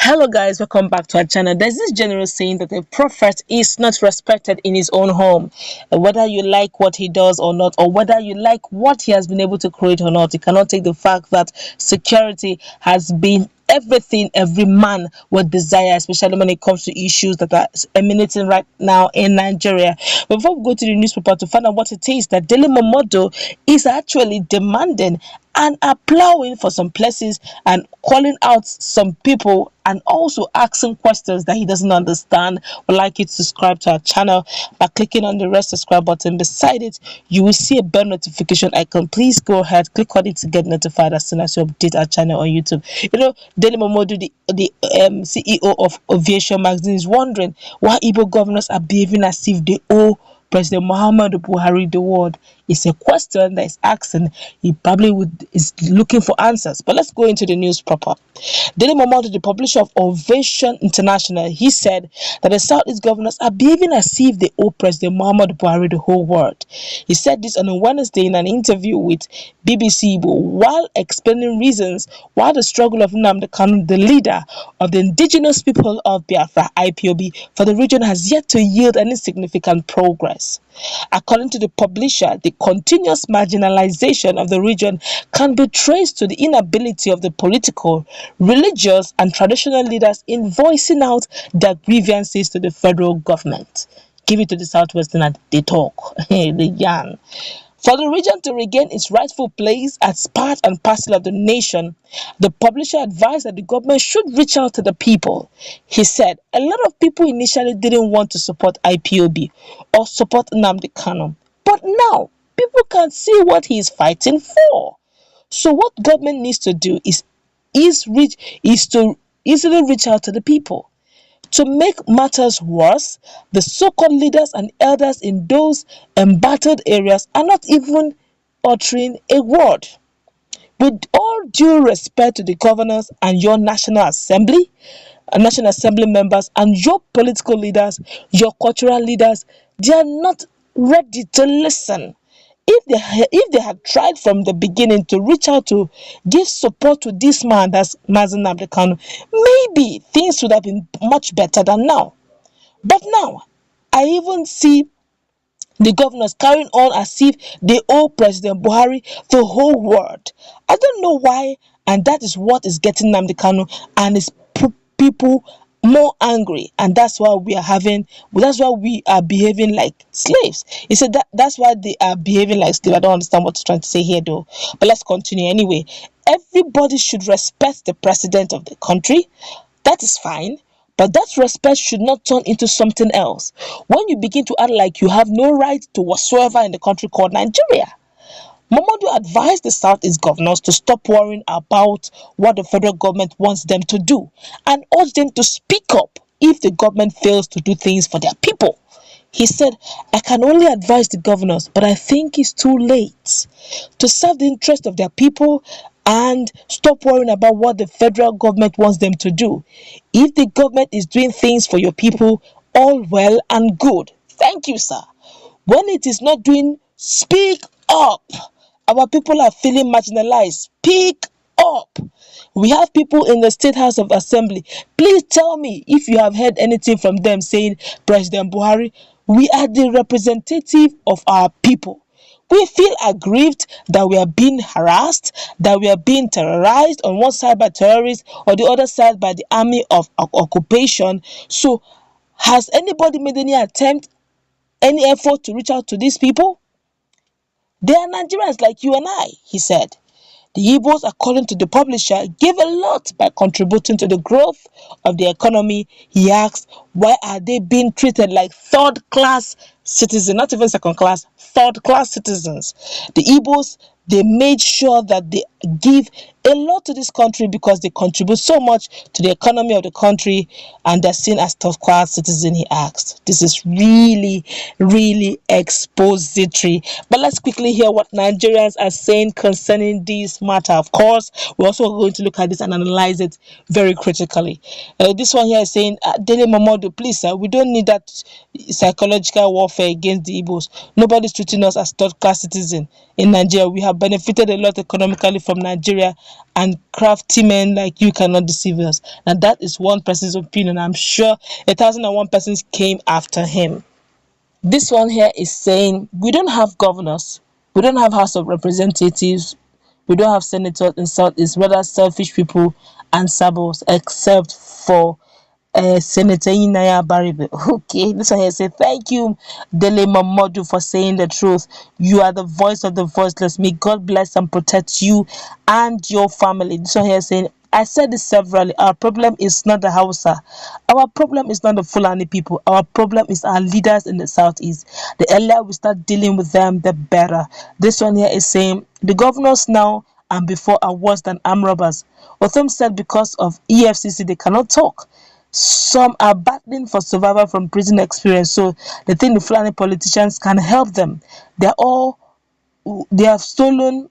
Hello guys, welcome back to our channel. There's this general saying that a prophet is not respected in his own home. Whether you like what he does or not, or whether you like what he has been able to create or not, you cannot take the fact that security has been everything every man would desire, especially when it comes to issues that are emanating right now in Nigeria. But before we go to the newspaper to find out what it is that Dele Momodu is actually demanding and applying for some places and calling out some people and also asking questions that he doesn't understand, would like you to subscribe to our channel by clicking on the red subscribe button. Beside it, you will see a bell notification icon. Please go ahead, click on it to get notified as soon as you update our channel on YouTube. Dele Momodu, the CEO of Aviation Magazine, is wondering why Igbo governors are behaving as if they owe President Muhammadu Buhari the world. It's a question that is asking. He probably is looking for answers. But let's go into the news proper. Dele Momodu, the publisher of Ovation International, he said that the Southeast governors are behaving as if they owe President Muhammadu Buhari the whole world. He said this on a Wednesday in an interview with BBC Igbo while explaining reasons why the struggle of Nnamdi Kanu, the leader of the indigenous people of Biafra, IPOB, for the region has yet to yield any significant progress. According to the publisher, the continuous marginalization of the region can be traced to the inability of the political, religious, and traditional leaders in voicing out their grievances to the federal government. Give it to the Southwestern and they talk, the yarn. For the region to regain its rightful place as part and parcel of the nation, the publisher advised that the government should reach out to the people. He said, a lot of people initially didn't want to support IPOB or support Nnamdi Kanu, but now people can see what he is fighting for. So what government needs to do is to easily reach out to the people. To make matters worse, the so-called leaders and elders in those embattled areas are not even uttering a word. With all due respect to the governors and your National Assembly members and your political leaders, your cultural leaders, they are not ready to listen. If they had tried from the beginning to reach out to give support to this man, that's Mazen Nnamdi Kanu, maybe things would have been much better than now. But now, I even see the governors carrying on as if they owe President Buhari the whole world. I don't know why, and that is what is getting Nnamdi Kanu and his people more angry, and that's why we are behaving like slaves. He said that's why they are behaving like slaves. I don't understand what he's trying to say here though, but let's continue anyway. Everybody should respect the president of the country. That is fine, but that respect should not turn into something else when you begin to act like you have no right to whatsoever in the country called Nigeria. Momodu advised the Southeast governors to stop worrying about what the federal government wants them to do and urged them to speak up if the government fails to do things for their people. He said, I can only advise the governors, but I think it's too late to serve the interest of their people and stop worrying about what the federal government wants them to do. If the government is doing things for your people, all well and good. Thank you, sir. When it is not doing, speak up. Our people are feeling marginalized. Speak up. We have people in the State House of Assembly. Please tell me if you have heard anything from them saying, President Buhari, we are the representative of our people. We feel aggrieved that we are being harassed, that we are being terrorized on one side by terrorists or the other side by the army of occupation. So has anybody made any attempt, any effort to reach out to these people? They are Nigerians like you and I, he said. The Igbos, according to the publisher, gave a lot by contributing to the growth of the economy. He asked, why are they being treated like third-class citizens, not even second-class, third-class citizens? The Igbos, they made sure that they give a lot to this country because they contribute so much to the economy of the country and they're seen as third-class citizens, he asked. This is really, really expository. But let's quickly hear what Nigerians are saying concerning this matter. Of course, we're also going to look at this and analyze it very critically. This one here is saying, Dele Momodu, please, sir, we don't need that psychological warfare against the Igbos. Nobody's treating us as third-class citizens in Nigeria. We have benefited a lot economically from Nigeria and crafty men like you cannot deceive us. And that is one person's opinion. I'm sure 1,001 persons came after him. This one here is saying we don't have governors, we don't have House of Representatives, we don't have senators in Southeast, rather selfish people and sabos, except for Senator Inaya Baribe. Okay, this one here say thank you, Dele Momodu, for saying the truth. You are the voice of the voiceless. May God bless and protect you and your family. This one here saying, I said this severally. Our problem is not the Hausa. Our problem is not the Fulani people. Our problem is our leaders in the southeast. The earlier we start dealing with them, the better. This one here is saying the governors now and before are worse than armed robbers. Otham said because of EFCC they cannot talk. Some are battling for survival from prison experience, so they think the Fulani politicians can help them. They have stolen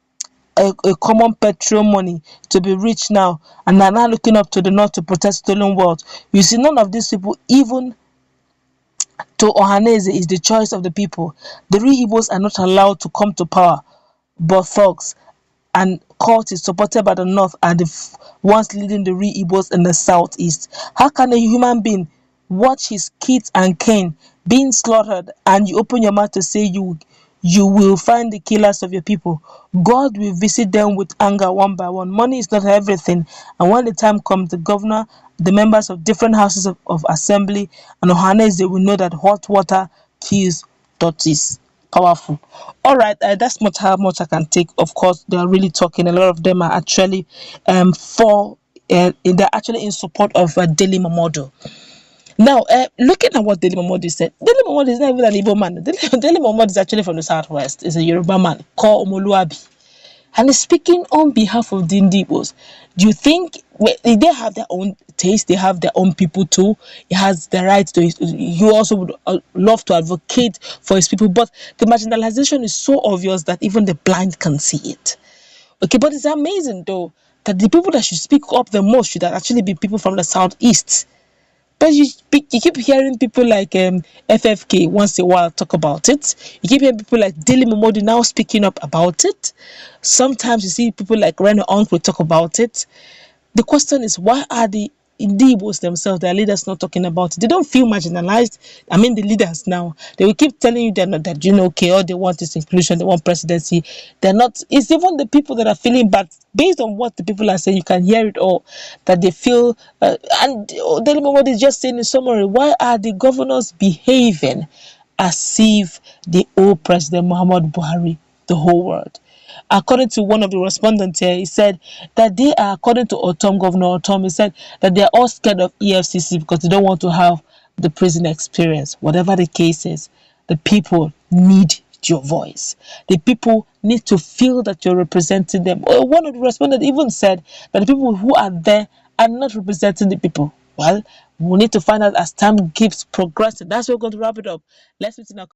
a common petrol money to be rich now, and are now looking up to the north to protest stolen wealth. You see, none of these people, even to Ohaneze, is the choice of the people. The real Igbos are not allowed to come to power, but thugs and cultists supported by the north are the ones leading the real Igbos in the southeast. How can a human being watch his kids and kin being slaughtered and you open your mouth to say you will find the killers of your people? God will visit them with anger one by one. Money is not everything, and when the time comes, the governor, the members of different houses of assembly, and Ohanes, they will know that hot water kills tortoise. Powerful. All right, that's much how much I can take. Of course, they are really talking. A lot of them are actually for they're actually in support of Dele Momodu. Now, looking at what Dele Momodu said, Dele Momodu is not even an Igbo man. Dele Momodu is actually from the southwest. He's a Yoruba man called Omoluabi, and he's speaking on behalf of the Igbos. Do you think they have their own taste? They have their own people too. He has the right to. He also would love to advocate for his people, but the marginalization is so obvious that even the blind can see it. Okay, but it's amazing though that the people that should speak up the most should actually be people from the southeast. But you keep hearing people like FFK once in a while talk about it. You keep hearing people like Dele Momodu now speaking up about it. Sometimes you see people like Reno Uncle talk about it. The question is, why are the Igbos themselves, their leaders, not talking about it? They don't feel marginalized. I mean, the leaders now, they will keep telling you they're not, that, okay, all they want is inclusion, they want presidency. They're not, it's even the people that are feeling bad. Based on what the people are saying, you can hear it all, that they feel, and Dele Momodu is just saying in summary, why are the governors behaving as if they owe President Muhammad Buhari the whole world? According to one of the respondents here, he said that they are, according to Governor Otom, he said that they are all scared of EFCC because they don't want to have the prison experience. Whatever the case is, the people need your voice. The people need to feel that you're representing them. One of the respondents even said that the people who are there are not representing the people. Well, we need to find out as time keeps progressing. That's where we're going to wrap it up. Let's meet in our